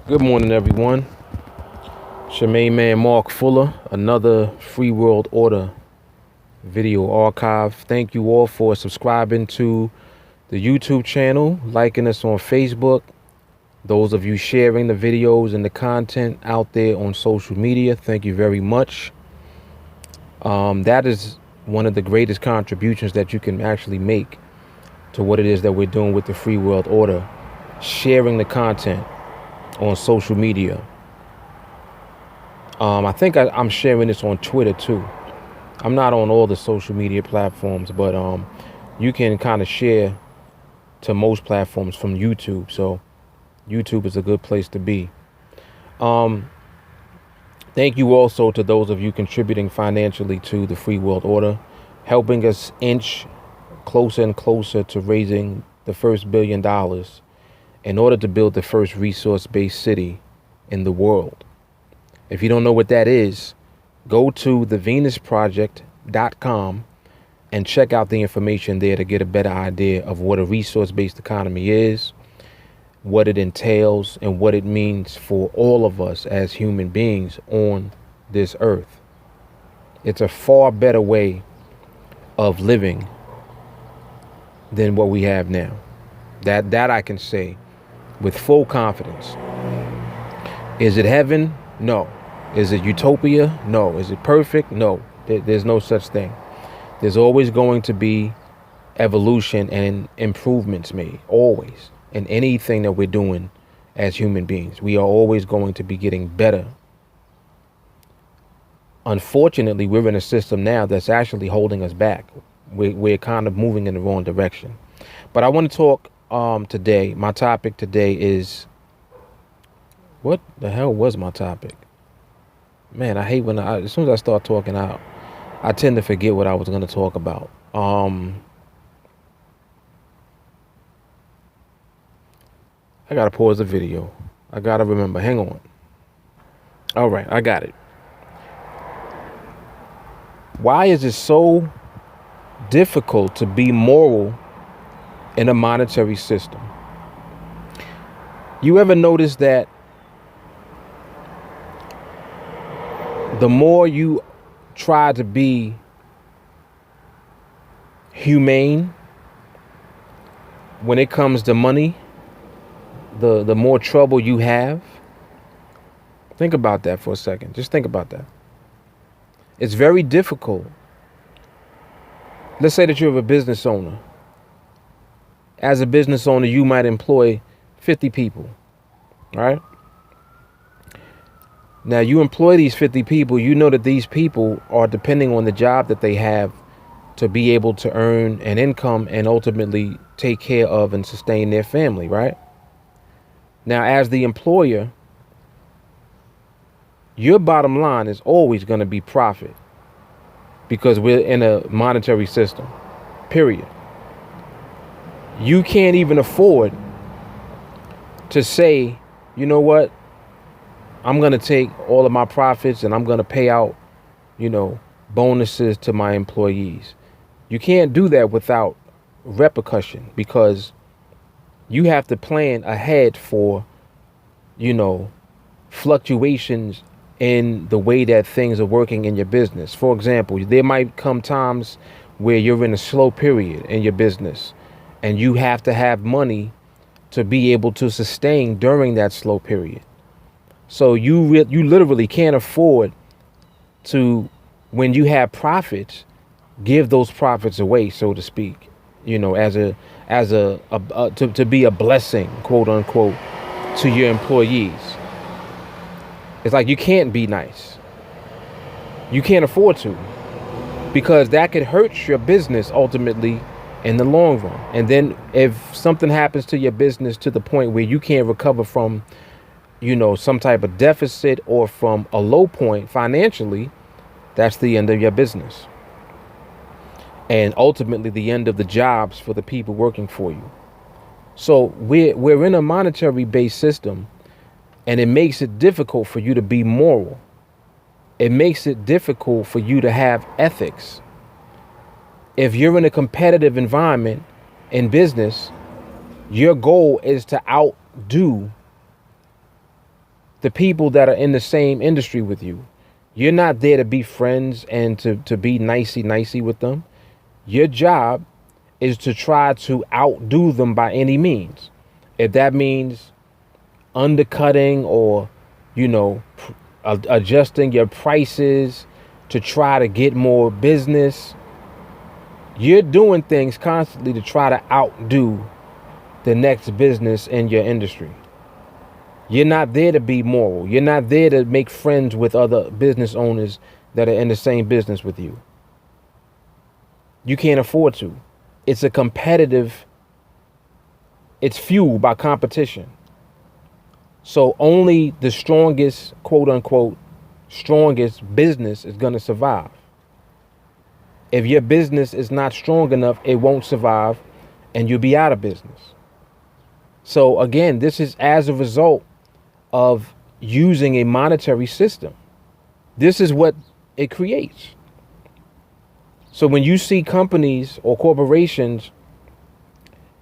Good morning, everyone. It's your main man, Mark Fuller, another Free World Order video archive. Thank you all for subscribing to the YouTube channel, liking us on Facebook, those of you sharing the videos and the content out there on social media. Thank you very much. That is one of the greatest contributions that you can actually make to what it is that we're doing with the Free World Order, sharing the content on social media. I think I'm sharing this on Twitter too. I'm not on all the social media platforms, but you can kind of share to most platforms from YouTube. So YouTube is a good place to be. Thank you also to those of you contributing financially to the Free World Order, helping us inch closer and closer to raising the first $1 billion in order to build the first resource-based city in the world. If you don't know what that is, go to thevenusproject.com and check out the information there to get a better idea of what a resource-based economy is, what it entails, and what it means for all of us as human beings on this earth. It's a far better way of living than what we have now. That I can say with full confidence. Is it heaven? No. Is it utopia? No. Is it perfect? No. There's no such thing. There's always going to be evolution and improvements made, always, in anything that we're doing as human beings. We are always going to be getting better. Unfortunately, we're in a system now that's actually holding us back. We're kind of moving in the wrong direction. But I want to talk today. My topic today is, what the hell was my topic? Man, I hate when as soon as I start talking out, I tend to forget what I was going to talk about. I got to pause the video. I got to remember. Hang on. All right, I got it. Why is it so difficult to be moral in a monetary system? You ever notice that the more you try to be humane when it comes to money, the more trouble you have? Think about that for a second. Just think about that. It's very difficult. Let's say that you're a business owner. As a business owner, you might employ 50 people, right? Now, you employ these 50 people, you know that these people are depending on the job that they have to be able to earn an income and ultimately take care of and sustain their family, right? Now, as the employer, your bottom line is always going to be profit because we're in a monetary system, period. You can't even afford to say, you know what? I'm going to take all of my profits and I'm going to pay out, bonuses to my employees. You can't do that without repercussion because you have to plan ahead for, fluctuations in the way that things are working in your business. For example, there might come times where you're in a slow period in your business and you have to have money to be able to sustain during that slow period. So you literally can't afford to, when you have profits, give those profits away, so to speak, to be a blessing, quote unquote, to your employees. It's like you can't be nice. You can't afford to, because that could hurt your business ultimately in the long run. And then if something happens to your business to the point where you can't recover from some type of deficit or from a low point financially, that's the end of your business. And ultimately the end of the jobs for the people working for you. So we're in a monetary based system, and it makes it difficult for you to be moral. It makes it difficult for you to have ethics. If you're in a competitive environment in business, your goal is to outdo the people that are in the same industry with you. You're not there to be friends and to be nicey with them. Your job is to try to outdo them by any means. If that means undercutting or, adjusting your prices to try to get more business, you're doing things constantly to try to outdo the next business in your industry. You're not there to be moral. You're not there to make friends with other business owners that are in the same business with you. You can't afford to. It's fueled by competition. So only the strongest, quote unquote, strongest business is going to survive. If your business is not strong enough, it won't survive and you'll be out of business. So again, this is as a result of using a monetary system. This is what it creates. So when you see companies or corporations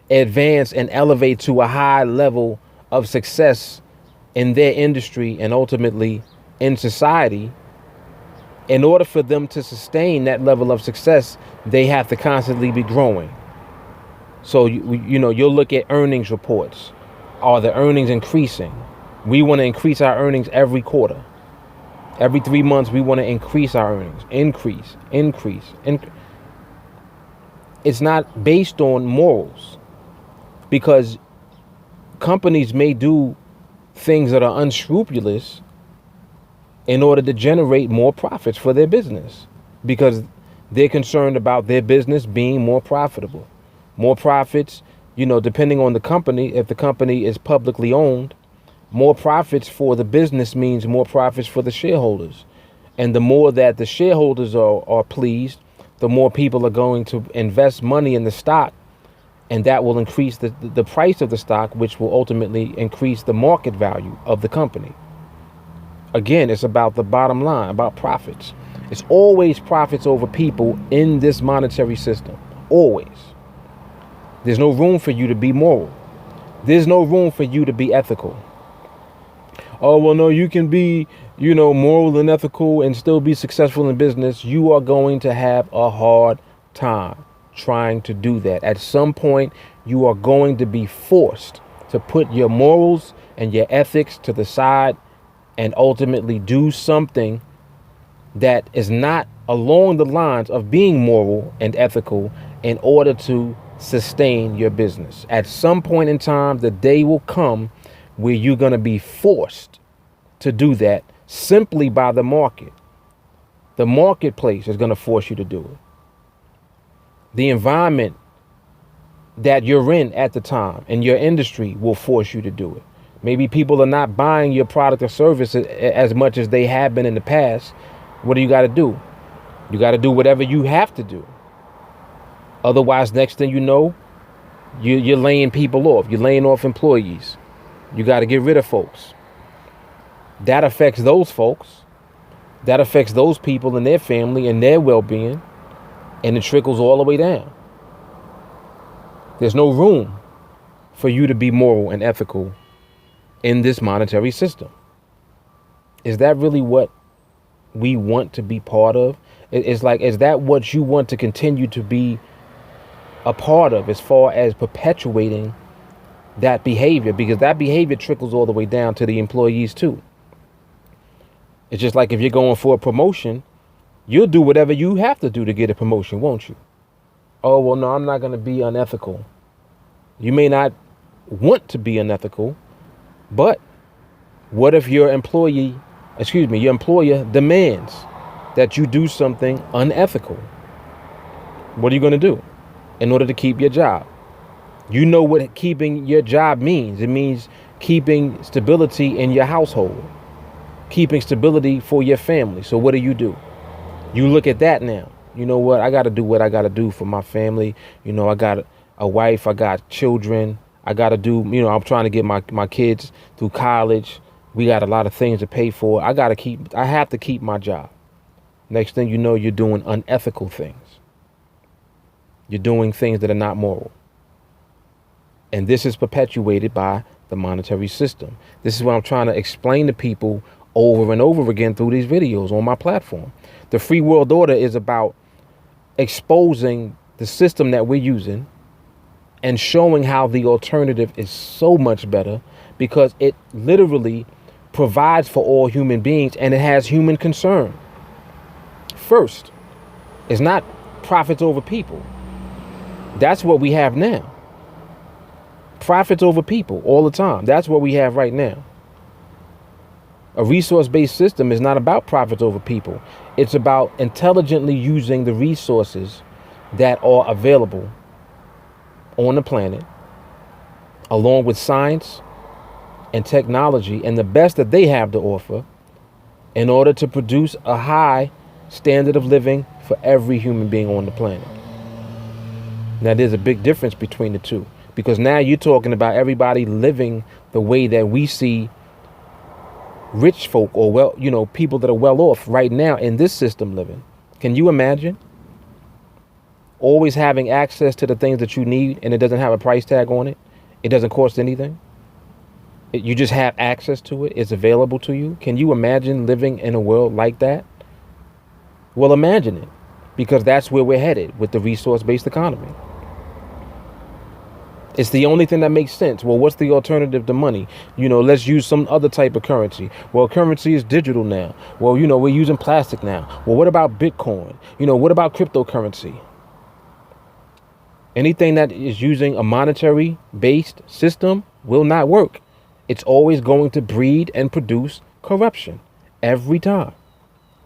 advance and elevate to a high level of success in their industry and ultimately in society, in order for them to sustain that level of success, they have to constantly be growing. So, you'll look at earnings reports. Are the earnings increasing? We want to increase our earnings every quarter. Every 3 months, we want to increase our earnings. Increase. It's not based on morals, because companies may do things that are unscrupulous in order to generate more profits for their business, because they're concerned about their business being more profitable. More profits, depending on the company. If the company is publicly owned, more profits for the business means more profits for the shareholders. And the more that the shareholders are pleased, the more people are going to invest money in the stock. And that will increase the price of the stock, which will ultimately increase the market value of the company. Again, it's about the bottom line, about profits. It's always profits over people in this monetary system. Always. There's no room for you to be moral. There's no room for you to be ethical. Oh, well, no, you can be, moral and ethical and still be successful in business. You are going to have a hard time trying to do that. At some point, you are going to be forced to put your morals and your ethics to the side and ultimately do something that is not along the lines of being moral and ethical in order to sustain your business. At some point in time, the day will come where you're going to be forced to do that simply by the market. The marketplace is going to force you to do it. The environment that you're in at the time and your industry will force you to do it. Maybe people are not buying your product or service as much as they have been in the past. What do you got to do? You got to do whatever you have to do. Otherwise, next thing you know, you're laying people off. You're laying off employees. You got to get rid of folks. That affects those folks. That affects those people and their family and their well-being. And it trickles all the way down. There's no room for you to be moral and ethical in this monetary system. Is that really what we want to be part of? It's like, is that what you want to continue to be a part of as far as perpetuating that behavior? Because that behavior trickles all the way down to the employees too. It's just like if you're going for a promotion, you'll do whatever you have to do to get a promotion, won't you? Oh, well, no, I'm not going to be unethical. You may not want to be unethical, but what if your employer demands that you do something unethical? What are you going to do in order to keep your job? You know what keeping your job means. It means keeping stability in your household, keeping stability for your family. So what do? You look at that now. You know what? I got to do what I got to do for my family. I got a wife. I got children. I got to do, I'm trying to get my kids through college. We got a lot of things to pay for. I have to keep my job. Next thing you know, you're doing unethical things. You're doing things that are not moral. And this is perpetuated by the monetary system. This is what I'm trying to explain to people over and over again through these videos on my platform. The free world order is about exposing the system that we're using and showing how the alternative is so much better, because it literally provides for all human beings and it has human concern. First, it's not profits over people. That's what we have now. Profits over people all the time. That's what we have right now. A resource-based system is not about profits over people. It's about intelligently using the resources that are available on the planet, along with science and technology and the best that they have to offer, in order to produce a high standard of living for every human being on the planet. Now, there's a big difference between the two, because now you're talking about everybody living the way that we see rich folk, or people that are well off right now in this system living. Can you imagine always having access to the things that you need and it doesn't have a price tag on it? It doesn't cost anything. You just have access to it. It's available to you. Can you imagine living in a world like that? Well, imagine it, because that's where we're headed with the resource-based economy. It's the only thing that makes sense. Well, what's the alternative to money? Let's use some other type of currency. Well, currency is digital now. Well, we're using plastic now. Well, what about Bitcoin? What about cryptocurrency? Anything that is using a monetary-based system will not work. It's always going to breed and produce corruption every time.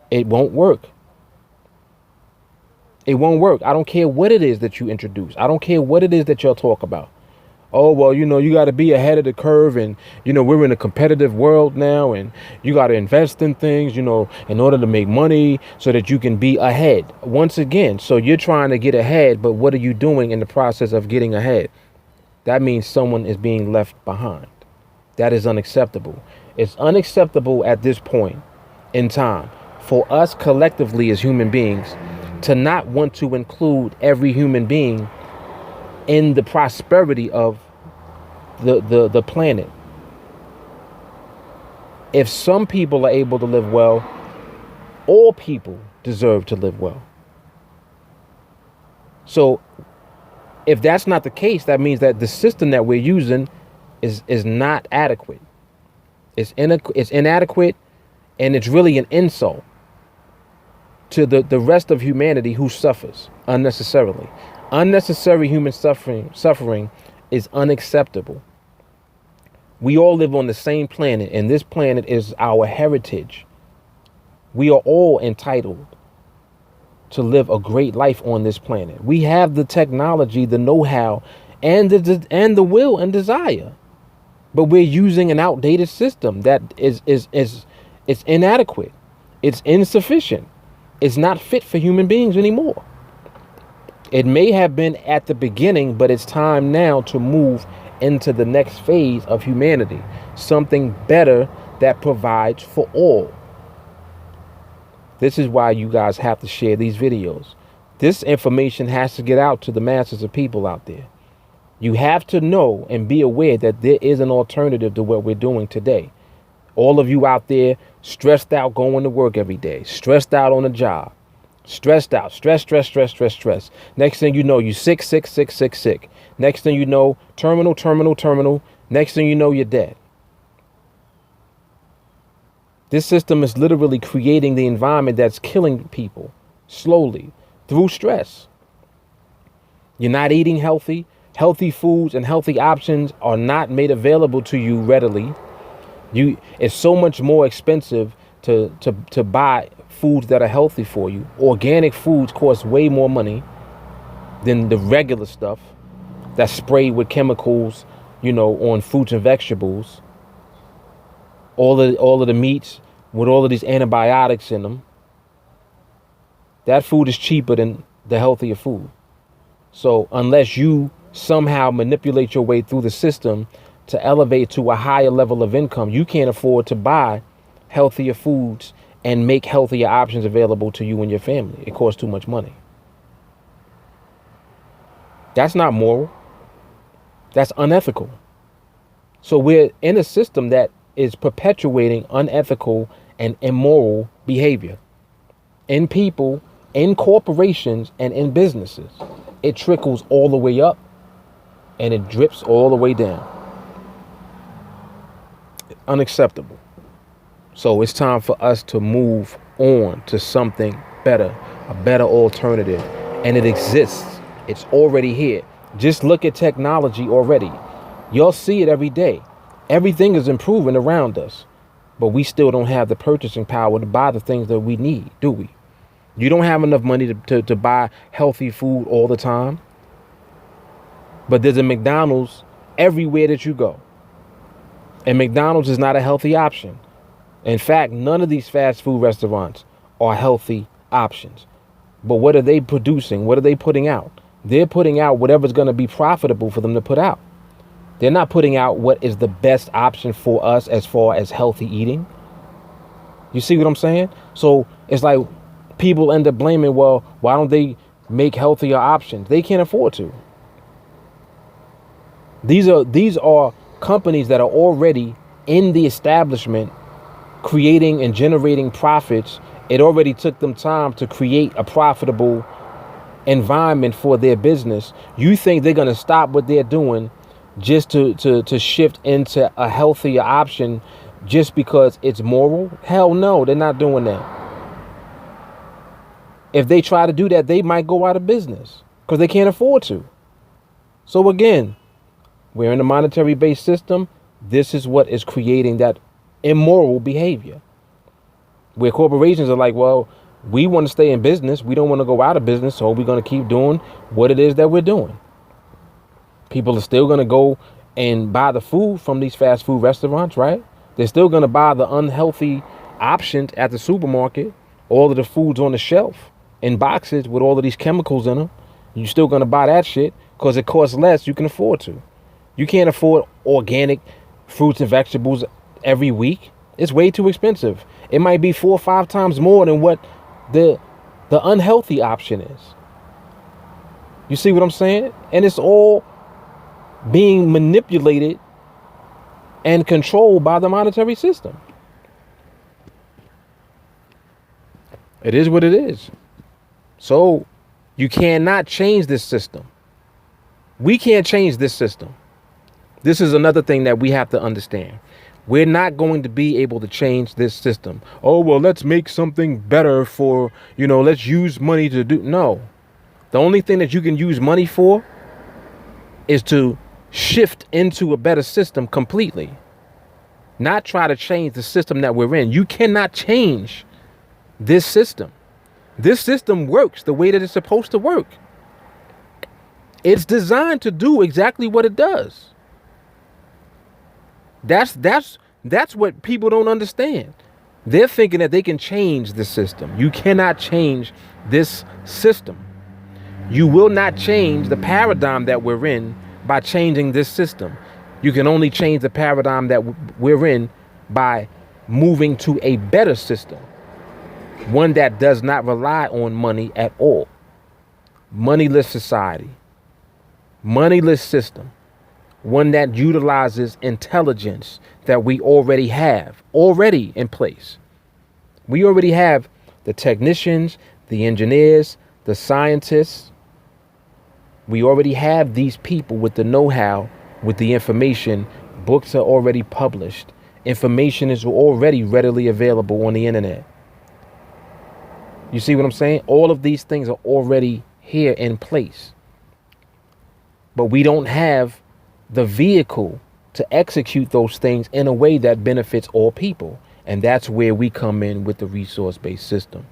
It won't work. It won't work. I don't care what it is that you introduce. I don't care what it is that y'all talk about. Oh, well, you got to be ahead of the curve, and, we're in a competitive world now, and you got to invest in things, in order to make money so that you can be ahead. Once again, so you're trying to get ahead, but what are you doing in the process of getting ahead? That means someone is being left behind. That is unacceptable. It's unacceptable at this point in time for us collectively as human beings to not want to include every human being in the prosperity of the planet. If some people are able to live well, all people deserve to live well. So if that's not the case, that means that the system that we're using is not adequate. It's inadequate, and it's really an insult to the rest of humanity who suffers unnecessarily. Unnecessary human suffering is unacceptable. We all live on the same planet, and this planet is our heritage. We are all entitled to live a great life on this planet. We have the technology, the know-how, and the will and desire, but we're using an outdated system that is inadequate. It's insufficient. It's not fit for human beings anymore. It may have been at the beginning, but it's time now to move into the next phase of humanity, something better that provides for all. This is why you guys have to share these videos. This information has to get out to the masses of people out there. You have to know and be aware that there is an alternative to what we're doing today. All of you out there stressed out going to work every day, stressed out on a job, stressed out, stress. Next thing you know, you sick. Next thing you know, terminal. Next thing you know, you're dead. This system is literally creating the environment that's killing people slowly through stress. You're not eating healthy. Healthy foods and healthy options are not made available to you readily. It's so much more expensive to buy foods that are healthy for you. Organic foods cost way more money than the regular stuff that's sprayed with chemicals, on fruits and vegetables. All of the meats with all of these antibiotics in them. That food is cheaper than the healthier food. So unless you somehow manipulate your way through the system to elevate to a higher level of income, you can't afford to buy healthier foods and make healthier options available to you and your family. It costs too much money. That's not moral. That's unethical. So we're in a system that is perpetuating unethical and immoral behavior in people, in corporations, and in businesses. It trickles all the way up and it drips all the way down. Unacceptable. So it's time for us to move on to something better, a better alternative. And it exists. It's already here. Just look at technology already. You'll see it every day. Everything is improving around us, but we still don't have the purchasing power to buy the things that we need, do we? You don't have enough money to buy healthy food all the time, but there's a McDonald's everywhere that you go. And McDonald's is not a healthy option. In fact, none of these fast food restaurants are healthy options. But what are they producing? What are they putting out? They're putting out whatever's going to be profitable for them to put out. They're not putting out what is the best option for us as far as healthy eating. You see what I'm saying? So it's like people end up blaming, well, why don't they make healthier options? They can't afford to. These are companies that are already in the establishment creating and generating profits. It already took them time to create a profitable environment for their business. You think they're going to stop what they're doing just to shift into a healthier option just because it's moral? Hell no, they're not doing that. If they try to do that, they might go out of business because they can't afford to. So again, we're in a monetary-based system. This is what is creating that immoral behavior, where corporations are like, well, we want to stay in business. We don't want to go out of business, so we're going to keep doing what it is that we're doing. People are still going to go and buy the food from these fast food restaurants, right? They're still going to buy the unhealthy options at the supermarket. All of the food's on the shelf in boxes with all of these chemicals in them. You're still going to buy that shit because it costs less. You can afford to. You can't afford organic fruits and vegetables every week. It's way too expensive. It might be 4 or 5 times more than what the unhealthy option is. You see what I'm saying? And it's all being manipulated and controlled by the monetary system. It is what it is. So you cannot change this system. We can't change this system. This is another thing that we have to understand. We're not going to be able to change this system. Oh, well, let's make something better for, let's use money to do. No. The only thing that you can use money for is to shift into a better system completely. Not try to change the system that we're in. You cannot change this system. This system works the way that it's supposed to work. It's designed to do exactly what it does. That's what people don't understand. They're thinking that they can change the system. You cannot change this system. You will not change the paradigm that we're in by changing this system. You can only change the paradigm that we're in by moving to a better system. One that does not rely on money at all. Moneyless society. Moneyless system. One that utilizes intelligence that we already have, already in place. We already have the technicians, the engineers, the scientists. We already have these people with the know-how, with the information. Books are already published. Information is already readily available on the internet. You see what I'm saying? All of these things are already here in place. But we don't have the vehicle to execute those things in a way that benefits all people. And that's where we come in with the resource-based system.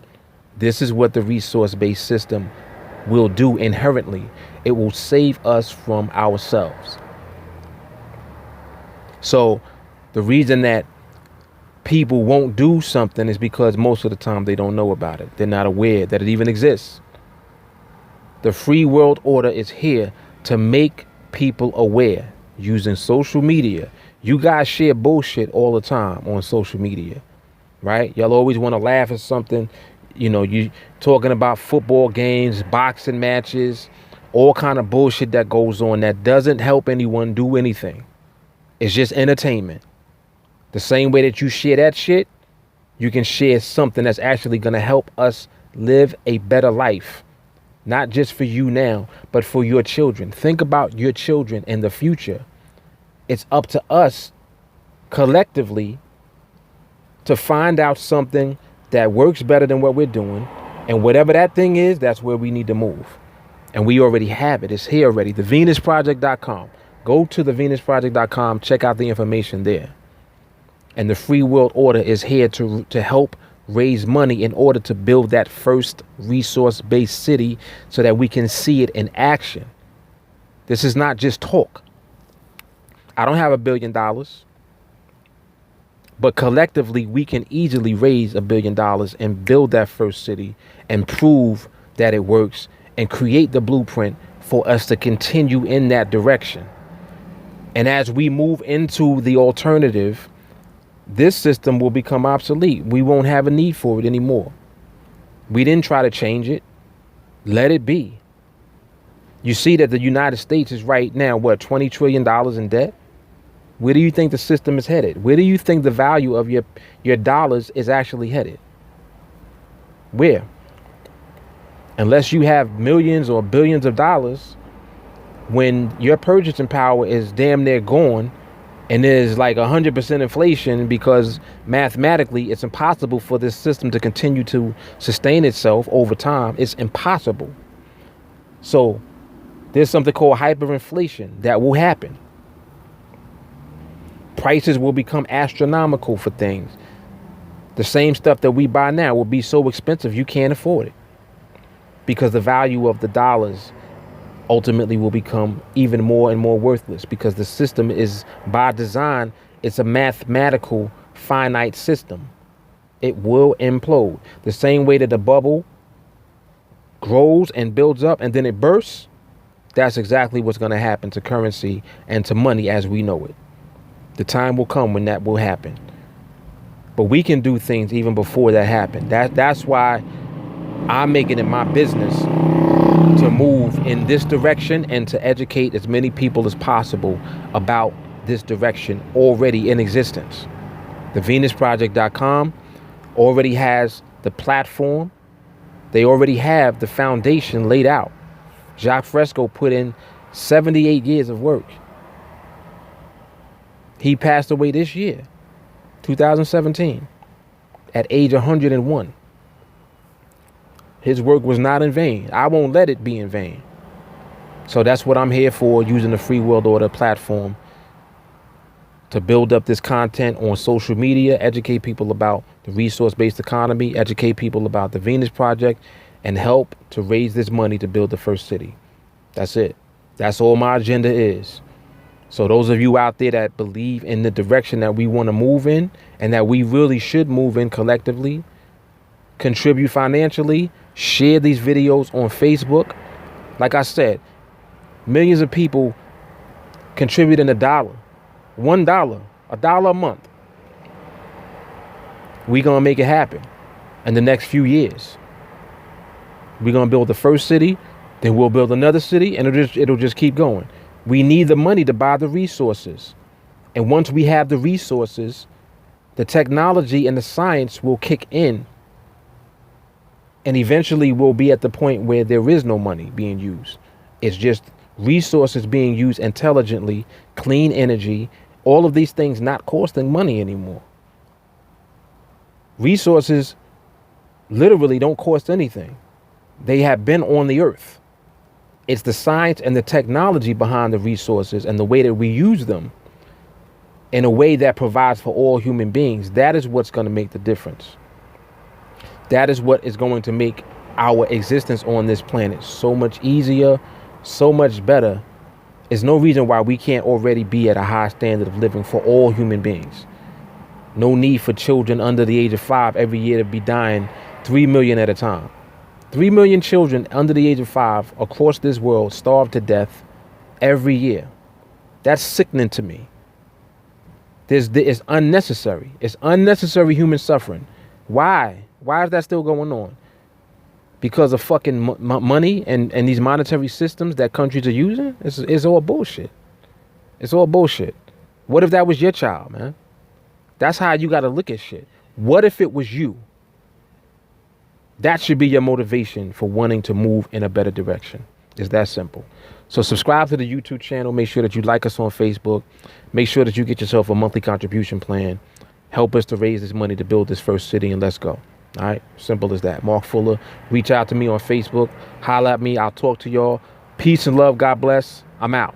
This is what the resource-based system will do inherently. It will save us from ourselves. So the reason that people won't do something is because most of the time they don't know about it. They're not aware that it even exists. The free world order is here to make people aware using social media. You guys share bullshit all the time on social media, right? Y'all always want to laugh at something. You talking about football games, boxing matches, all kind of bullshit that goes on that doesn't help anyone do anything. It's just entertainment. The same way that you share that shit, you can share something that's actually going to help us live a better life. Not just for you now, but for your children. Think about your children in the future. It's up to us collectively to find out something that works better than what we're doing. And whatever that thing is, that's where we need to move. And we already have it. It's here already. TheVenusProject.com. Go to TheVenusProject.com. Check out the information there. And the Free World Order is here to help raise money in order to build that first resource-based city so that we can see it in action. This is not just talk. I don't have $1 billion. But collectively, we can easily raise $1 billion and build that first city and prove that it works and create the blueprint for us to continue in that direction. And as we move into the alternative, this system will become obsolete. We won't have a need for it anymore. We didn't try to change it. Let it be. You see that the United States is right now, what, $20 trillion in debt? Where do you think the system is headed? Where do you think the value of your dollars is actually headed? Where? Unless you have millions or billions of dollars, when your purchasing power is damn near gone and there's like 100% inflation, because mathematically it's impossible for this system to continue to sustain itself over time. It's impossible. So there's something called hyperinflation that will happen. Prices will become astronomical for things. The same stuff that we buy now will be so expensive you can't afford it, because the value of the dollars ultimately will become even more and more worthless, because the system is, by design, it's a mathematical finite system. It will implode. The same way that the bubble grows and builds up and then it bursts, that's exactly what's going to happen to currency and to money as we know it. The time will come when that will happen. But we can do things even before that happens. That's why I'm making it my business to move in this direction and to educate as many people as possible about this direction already in existence. TheVenusProject.com already has the platform. They already have the foundation laid out. Jacques Fresco put in 78 years of work. He passed away this year, 2017, at age 101. His work was not in vain. I won't let it be in vain. So that's what I'm here for, using the Free World Order platform to build up this content on social media, educate people about the resource-based economy, educate people about the Venus Project, and help to raise this money to build the first city. That's it. That's all my agenda is. So those of you out there that believe in the direction that we want to move in and that we really should move in collectively, contribute financially, share these videos on Facebook. Like I said, millions of people contributing $1, $1 a month. We're going to make it happen in the next few years. We're going to build the first city, then we'll build another city, and it'll just keep going. We need the money to buy the resources. And once we have the resources, the technology and the science will kick in. And eventually we'll be at the point where there is no money being used. It's just resources being used intelligently, clean energy, all of these things not costing money anymore. Resources literally don't cost anything. They have been on the earth. It's the science and the technology behind the resources and the way that we use them in a way that provides for all human beings. That is what's going to make the difference. That is what is going to make our existence on this planet so much easier, so much better. There's no reason why we can't already be at a high standard of living for all human beings. No need for children under the age of 5 every year to be dying 3 million at a time. 3 million children under the age of 5 across this world starve to death every year. That's sickening to me. It's unnecessary. It's unnecessary human suffering. Why? Why is that still going on? Because of fucking money and these monetary systems that countries are using? It's all bullshit. It's all bullshit. What if that was your child, man? That's how you got to look at shit. What if it was you? That should be your motivation for wanting to move in a better direction. It's that simple. So subscribe to the YouTube channel. Make sure that you like us on Facebook. Make sure that you get yourself a monthly contribution plan. Help us to raise this money to build this first city, and let's go. All right. Simple as that. Mark Fuller. Reach out to me on Facebook. Holla at me. I'll talk to y'all. Peace and love. God bless. I'm out.